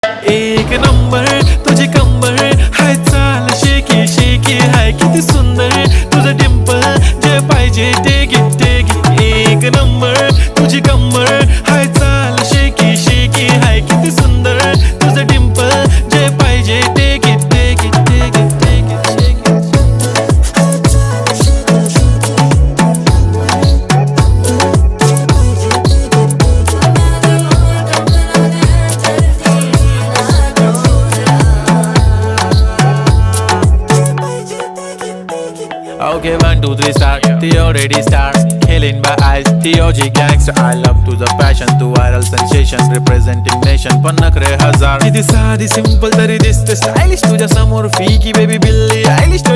एक नंबर तुझी कंबर हाय, चाल शेकी शेकी हाय, किती सुंदर तुझं डिंपल, जे पाहिजे ते घे. एक नंबर तुझी कंबर हाय, चाल शेकी शेकी हाय, किती सुंदर तुझं डिंपल, जे पाहिजे ते घे. Okay, 1, 2, 3 start. The already start. Killing by eyes. The OG gangster. I love to the passion, to viral sensation, representing nation. पन्नकरे हजार. किती साधी simple तरी दिसते stylish तुझ्या समोर. फीकी baby बिल्ली Eilish.